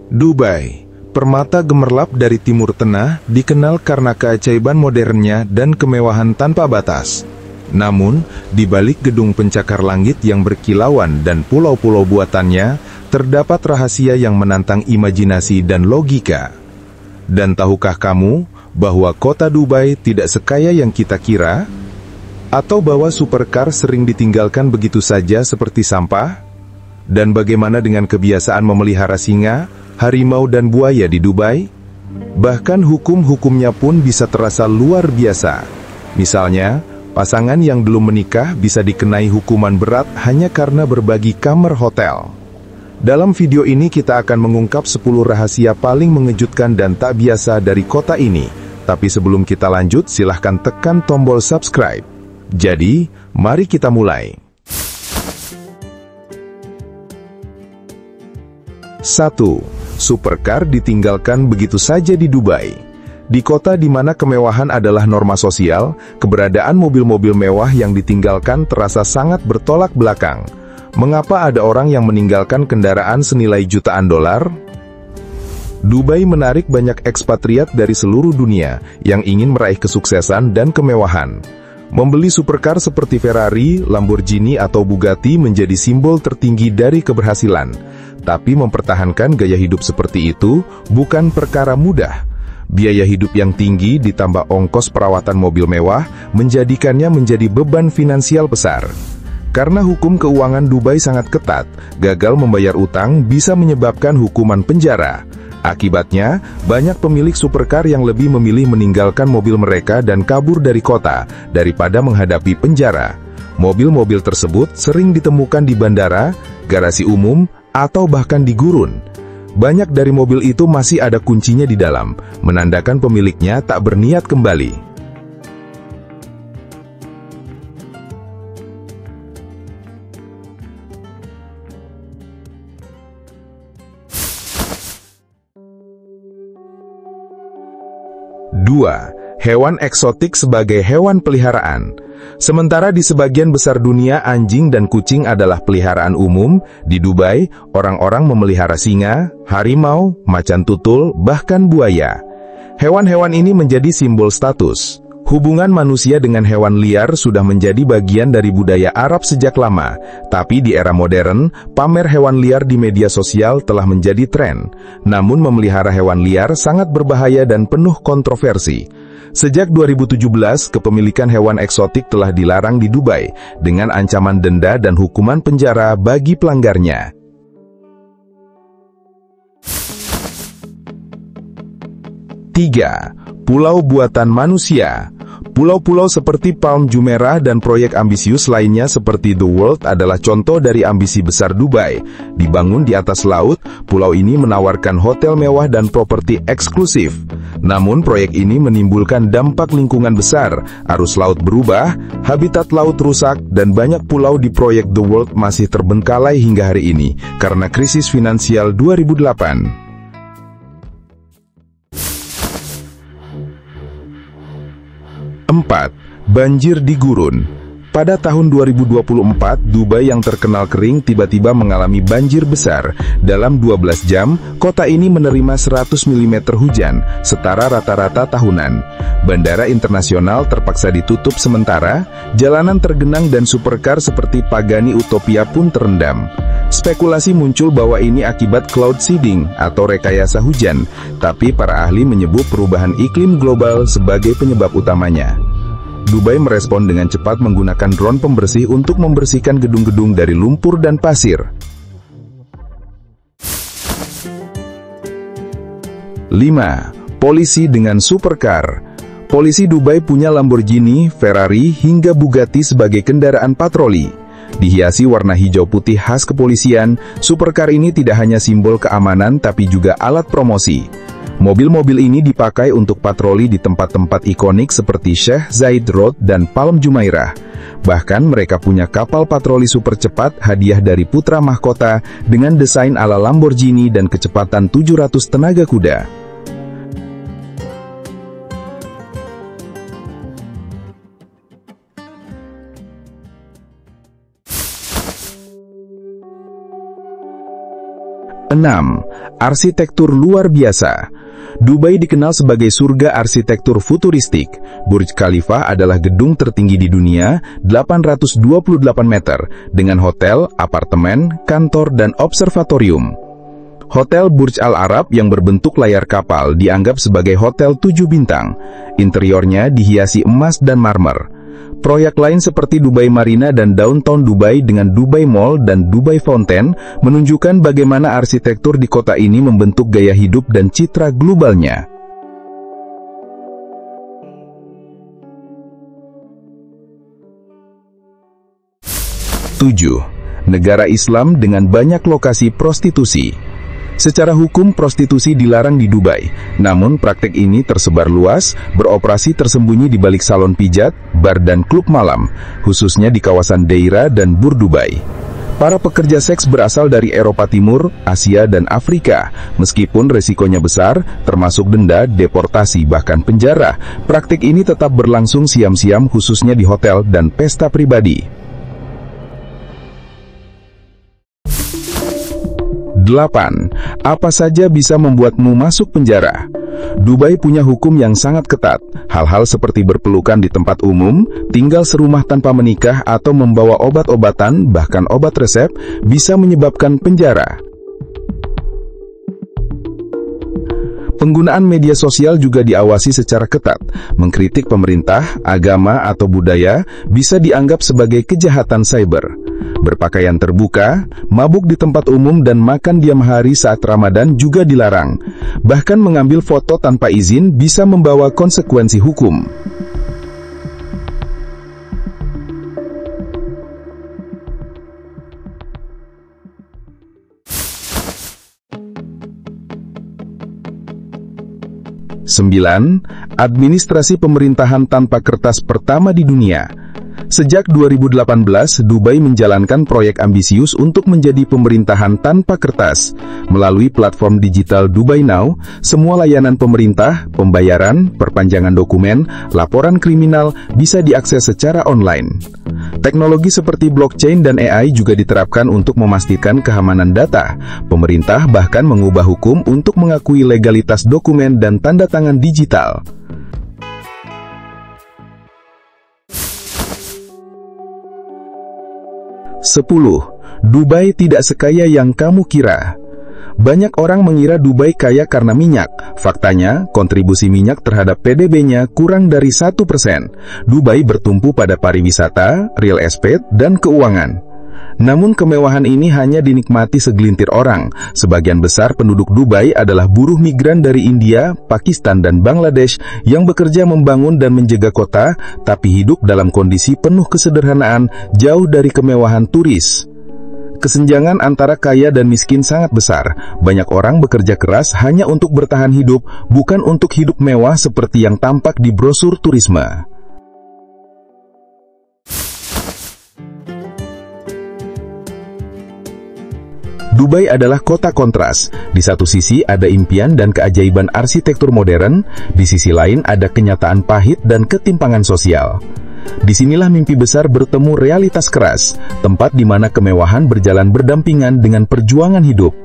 Dubai, permata gemerlap dari Timur Tengah, dikenal karena keajaiban modernnya dan kemewahan tanpa batas. Namun, di balik gedung pencakar langit yang berkilauan dan pulau-pulau buatannya, terdapat rahasia yang menantang imajinasi dan logika. Dan tahukah kamu bahwa kota Dubai tidak sekaya yang kita kira? Atau bahwa supercar sering ditinggalkan begitu saja seperti sampah? Dan bagaimana dengan kebiasaan memelihara singa, harimau dan buaya di Dubai? Bahkan hukum-hukumnya pun bisa terasa luar biasa. Misalnya, pasangan yang belum menikah bisa dikenai hukuman berat hanya karena berbagi kamar hotel. Dalam video ini kita akan mengungkap 10 rahasia paling mengejutkan dan tak biasa dari kota ini. Tapi sebelum kita lanjut, silahkan tekan tombol subscribe. Jadi, mari kita mulai. 1. Supercar ditinggalkan begitu saja di Dubai. Di kota di mana kemewahan adalah norma sosial, keberadaan mobil-mobil mewah yang ditinggalkan terasa sangat bertolak belakang. Mengapa ada orang yang meninggalkan kendaraan senilai jutaan dolar? Dubai menarik banyak ekspatriat dari seluruh dunia yang ingin meraih kesuksesan dan kemewahan. Membeli supercar seperti Ferrari, Lamborghini, atau Bugatti menjadi simbol tertinggi dari keberhasilan. Tapi mempertahankan gaya hidup seperti itu bukan perkara mudah. Biaya hidup yang tinggi ditambah ongkos perawatan mobil mewah menjadikannya menjadi beban finansial besar. Karena hukum keuangan Dubai sangat ketat, gagal membayar utang bisa menyebabkan hukuman penjara. Akibatnya, banyak pemilik supercar yang lebih memilih meninggalkan mobil mereka dan kabur dari kota, daripada menghadapi penjara. Mobil-mobil tersebut sering ditemukan di bandara, garasi umum, atau bahkan di gurun. Banyak dari mobil itu masih ada kuncinya di dalam, menandakan pemiliknya tak berniat kembali. 2. Hewan eksotik sebagai hewan peliharaan. Sementara di sebagian besar dunia anjing dan kucing adalah peliharaan umum, di Dubai, orang-orang memelihara singa, harimau, macan tutul, bahkan buaya. Hewan-hewan ini menjadi simbol status. Hubungan manusia dengan hewan liar sudah menjadi bagian dari budaya Arab sejak lama, tapi di era modern, pamer hewan liar di media sosial telah menjadi tren. Namun memelihara hewan liar sangat berbahaya dan penuh kontroversi. Sejak 2017, kepemilikan hewan eksotik telah dilarang di Dubai, dengan ancaman denda dan hukuman penjara bagi pelanggarnya. 3. Pulau buatan manusia. Pulau-pulau seperti Palm Jumeirah dan proyek ambisius lainnya seperti The World adalah contoh dari ambisi besar Dubai. Dibangun di atas laut, pulau ini menawarkan hotel mewah dan properti eksklusif. Namun proyek ini menimbulkan dampak lingkungan besar, arus laut berubah, habitat laut rusak, dan banyak pulau di proyek The World masih terbengkalai hingga hari ini karena krisis finansial 2008. 4. Banjir di gurun. Pada tahun 2024, Dubai yang terkenal kering tiba-tiba mengalami banjir besar. Dalam 12 jam, kota ini menerima 100 mm hujan, setara rata-rata tahunan. Bandara internasional terpaksa ditutup sementara, jalanan tergenang dan supercar seperti Pagani Utopia pun terendam. Spekulasi muncul bahwa ini akibat cloud seeding atau rekayasa hujan, tapi para ahli menyebut perubahan iklim global sebagai penyebab utamanya. Dubai merespon dengan cepat menggunakan drone pembersih untuk membersihkan gedung-gedung dari lumpur dan pasir. 5. Polisi dengan supercar. Polisi Dubai punya Lamborghini, Ferrari, hingga Bugatti sebagai kendaraan patroli. Dihiasi warna hijau putih khas kepolisian, supercar ini tidak hanya simbol keamanan tapi juga alat promosi. Mobil-mobil ini dipakai untuk patroli di tempat-tempat ikonik seperti Sheikh Zayed Road dan Palm Jumeirah. Bahkan mereka punya kapal patroli super cepat hadiah dari putra mahkota dengan desain ala Lamborghini dan kecepatan 700 tenaga kuda. 6. 6. Arsitektur luar biasa. Dubai dikenal sebagai surga arsitektur futuristik. Burj Khalifa adalah gedung tertinggi di dunia, 828 meter, dengan hotel, apartemen, kantor, dan observatorium. Hotel Burj Al Arab yang berbentuk layar kapal dianggap sebagai hotel 7 bintang. Interiornya dihiasi emas dan marmer. Proyek lain seperti Dubai Marina dan Downtown Dubai dengan Dubai Mall dan Dubai Fountain menunjukkan bagaimana arsitektur di kota ini membentuk gaya hidup dan citra globalnya. Tujuh. Negara Islam dengan banyak lokasi prostitusi. Secara hukum, prostitusi dilarang di Dubai. Namun, praktek ini tersebar luas, beroperasi tersembunyi di balik salon pijat, bar dan klub malam, khususnya di kawasan Deira dan Bur Dubai. Para pekerja seks berasal dari Eropa Timur, Asia, dan Afrika. Meskipun resikonya besar, termasuk denda, deportasi, bahkan penjara, praktik ini tetap berlangsung siam-siam khususnya di hotel dan pesta pribadi. 8. Apa saja bisa membuatmu masuk penjara? Dubai punya hukum yang sangat ketat. Hal-hal seperti berpelukan di tempat umum, tinggal serumah tanpa menikah, atau membawa obat-obatan, bahkan obat resep, bisa menyebabkan penjara. Penggunaan media sosial juga diawasi secara ketat. Mengkritik pemerintah, agama, atau budaya bisa dianggap sebagai kejahatan cyber. Berpakaian terbuka, mabuk di tempat umum, dan makan diam hari saat Ramadan juga dilarang. Bahkan mengambil foto tanpa izin bisa membawa konsekuensi hukum. Sembilan. Administrasi pemerintahan tanpa kertas pertama di dunia. Sejak 2018, Dubai menjalankan proyek ambisius untuk menjadi pemerintahan tanpa kertas. Melalui platform digital Dubai Now, semua layanan pemerintah, pembayaran, perpanjangan dokumen, laporan kriminal bisa diakses secara online. Teknologi seperti blockchain dan AI juga diterapkan untuk memastikan keamanan data. Pemerintah bahkan mengubah hukum untuk mengakui legalitas dokumen dan tanda tangan digital. 10. Dubai tidak sekaya yang kamu kira. Banyak orang mengira Dubai kaya karena minyak. Faktanya, kontribusi minyak terhadap PDB-nya kurang dari 1%. Dubai bertumpu pada pariwisata, real estate, dan keuangan. Namun kemewahan ini hanya dinikmati segelintir orang. Sebagian besar penduduk Dubai adalah buruh migran dari India, Pakistan, dan Bangladesh yang bekerja membangun dan menjaga kota, tapi hidup dalam kondisi penuh kesederhanaan, jauh dari kemewahan turis. Kesenjangan antara kaya dan miskin sangat besar. Banyak orang bekerja keras hanya untuk bertahan hidup, bukan untuk hidup mewah seperti yang tampak di brosur turisme. Dubai adalah kota kontras. Di satu sisi ada impian dan keajaiban arsitektur modern, di sisi lain ada kenyataan pahit dan ketimpangan sosial. Disinilah mimpi besar bertemu realitas keras, tempat di mana kemewahan berjalan berdampingan dengan perjuangan hidup.